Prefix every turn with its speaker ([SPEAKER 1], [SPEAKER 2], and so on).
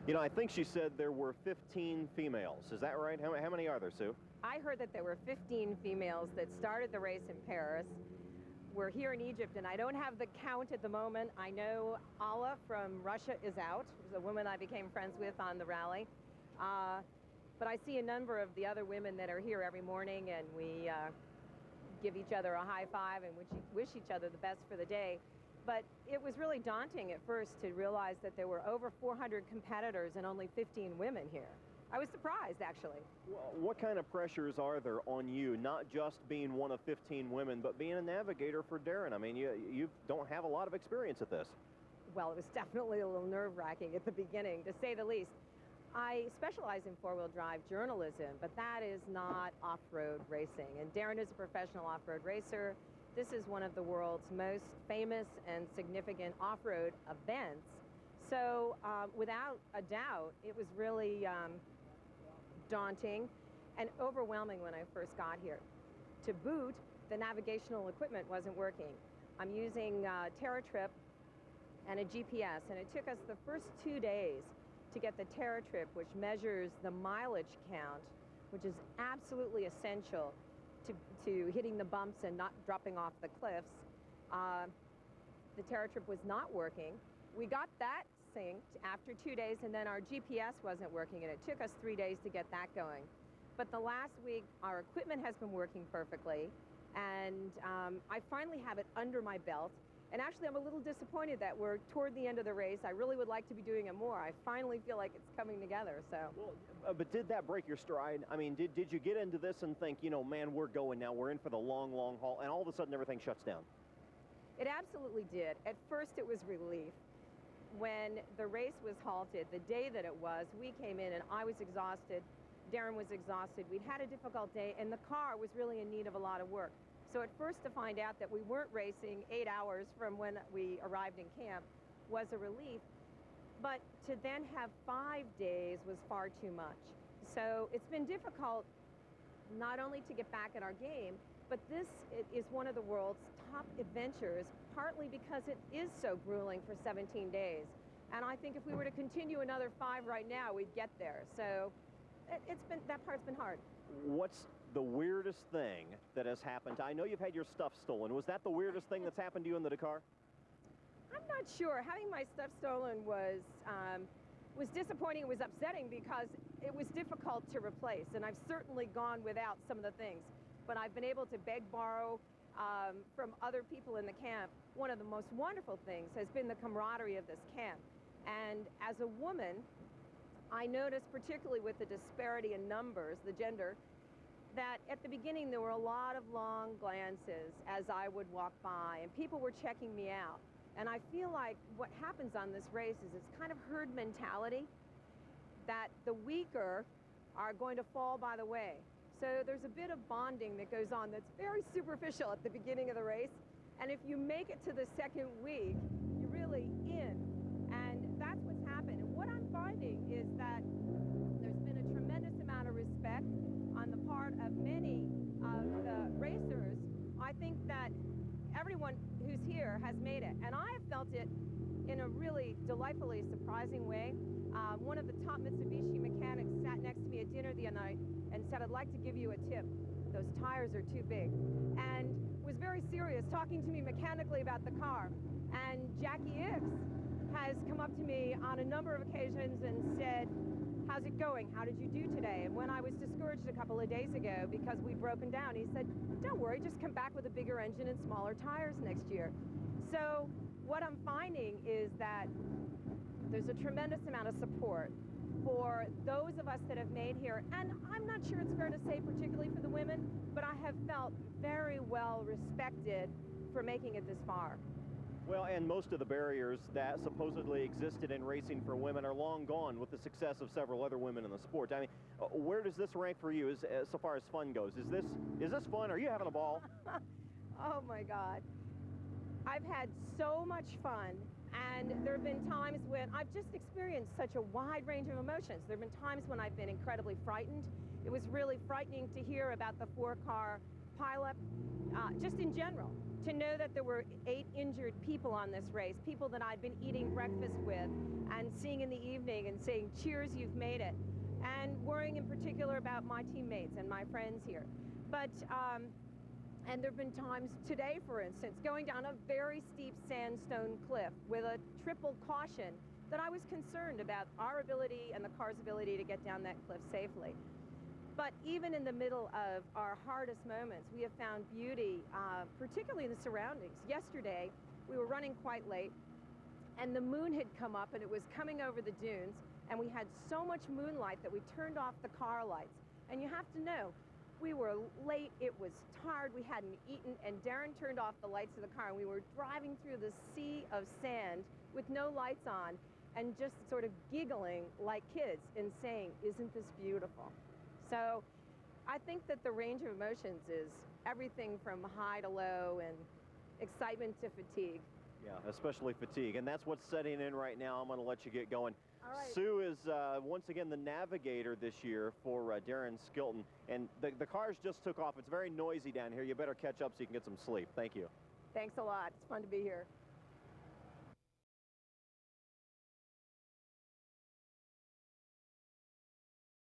[SPEAKER 1] You know, I think she said there were 15 females. Is that right? How many are there, Sue?
[SPEAKER 2] I heard that there were 15 females that started the race in Paris. We're here in Egypt, and I don't have the count at the moment. I know Alla from Russia is out. She's a woman I became friends with on the rally. But I see a number of the other women that are here every morning, and we give each other a high five and wish each other the best for the day. But it was really daunting at first to realize that there were over 400 competitors and only 15 women here. I was surprised, actually.
[SPEAKER 1] Well, what kind of pressures are there on you, not just being one of 15 women, but being a navigator for Darren? I mean, you don't have a lot of experience at this.
[SPEAKER 2] Well, it was definitely a little nerve-wracking at the beginning, to say the least. I specialize in four-wheel drive journalism, but that is not off-road racing. And Darren is a professional off-road racer. This is one of the world's most famous and significant off-road events. So without a doubt, it was really daunting and overwhelming when I first got here. To boot, the navigational equipment wasn't working. I'm using TerraTrip and a GPS, and it took us the first 2 days to get the TerraTrip, which measures the mileage count, which is absolutely essential to hitting the bumps and not dropping off the cliffs. The TerraTrip was not working. We got that synced after 2 days, and then our GPS wasn't working, and it took us 3 days to get that going. But the last week, our equipment has been working perfectly, and I finally have it under my belt. And actually, I'm a little disappointed that we're toward the end of the race. I really would like to be doing it more. I finally feel like it's coming together, so.
[SPEAKER 1] Well, but did that break your stride? I mean, did you get into this and think, you know, man, we're going now, we're in for the long, long haul, and all of a sudden everything shuts down?
[SPEAKER 2] It absolutely did. At first, it was relief. When the race was halted, the day that it was, we came in and I was exhausted. Darren was exhausted. We'd had a difficult day, and the car was really in need of a lot of work. So at first, to find out that we weren't racing 8 hours from when we arrived in camp was a relief. But to then have 5 days was far too much. So it's been difficult not only to get back in our game, but this is one of the world's top adventures, partly because it is so grueling for 17 days. And I think if we were to continue another 5 right now, we'd get there. So that part's been hard.
[SPEAKER 1] What's the weirdest thing that has happened? I know you've had your stuff stolen. Was that the weirdest thing that's happened to you in the Dakar?
[SPEAKER 2] I'm not sure. Having my stuff stolen was disappointing. It was upsetting because it was difficult to replace, and I've certainly gone without some of the things. But I've been able to beg, borrow from other people in the camp. One of the most wonderful things has been the camaraderie of this camp. And as a woman, I noticed, particularly with the disparity in numbers, the gender, that at the beginning there were a lot of long glances as I would walk by, and people were checking me out. And I feel like what happens on this race is it's kind of herd mentality, that the weaker are going to fall by the way. So there's a bit of bonding that goes on that's very superficial at the beginning of the race. And if you make it to the second week, you're really in. And that's what's happened. And what I'm finding is that there's been a tremendous amount of respect on the part of many of the racers. I think that everyone who's here has made it. And I have felt it in a really delightfully surprising way. One of the top Mitsubishi mechanics sat next to me at dinner the other night and said, "I'd like to give you a tip. Those tires are too big." And was very serious, talking to me mechanically about the car. And Jackie Ickx has come up to me on a number of occasions and said, "How's it going? How did you do today?" And when I was discouraged a couple of days ago because we'd broken down, he said, "Don't worry, just come back with a bigger engine and smaller tires next year." So what I'm finding is that there's a tremendous amount of support for those of us that have made here. And I'm not sure it's fair to say particularly for the women, but I have felt very well respected for making it this far.
[SPEAKER 1] Well, and most of the barriers that supposedly existed in racing for women are long gone with the success of several other women in the sport. I mean, where does this rank for you as so far as fun goes? Is this fun? Are you having a ball?
[SPEAKER 2] Oh my God. I've had so much fun, and there have been times when I've just experienced such a wide range of emotions. There have been times when I've been incredibly frightened. It was really frightening to hear about the 4-car pileup, just in general, to know that there were 8 injured people on this race, people that I'd been eating breakfast with and seeing in the evening and saying, cheers, you've made it, and worrying in particular about my teammates and my friends here. But, and there have been times today, for instance, going down a very steep sandstone cliff with a triple caution that I was concerned about our ability and the car's ability to get down that cliff safely. But even in the middle of our hardest moments, we have found beauty, particularly in the surroundings. Yesterday, we were running quite late, and the moon had come up, and it was coming over the dunes, and we had so much moonlight that we turned off the car lights. And you have to know, we were late, it was tired, we hadn't eaten, and Darren turned off the lights of the car, and we were driving through the sea of sand with no lights on, and just sort of giggling like kids and saying, isn't this beautiful? So I think that the range of emotions is everything from high to low and excitement to fatigue.
[SPEAKER 1] Yeah, especially fatigue. And that's what's setting in right now. I'm going to let you get going.
[SPEAKER 2] All right.
[SPEAKER 1] Sue is once again the navigator this year for Darren Skilton. And the cars just took off. It's very noisy down here. You better catch up so you can get some sleep. Thank you.
[SPEAKER 2] Thanks a lot. It's fun to be here.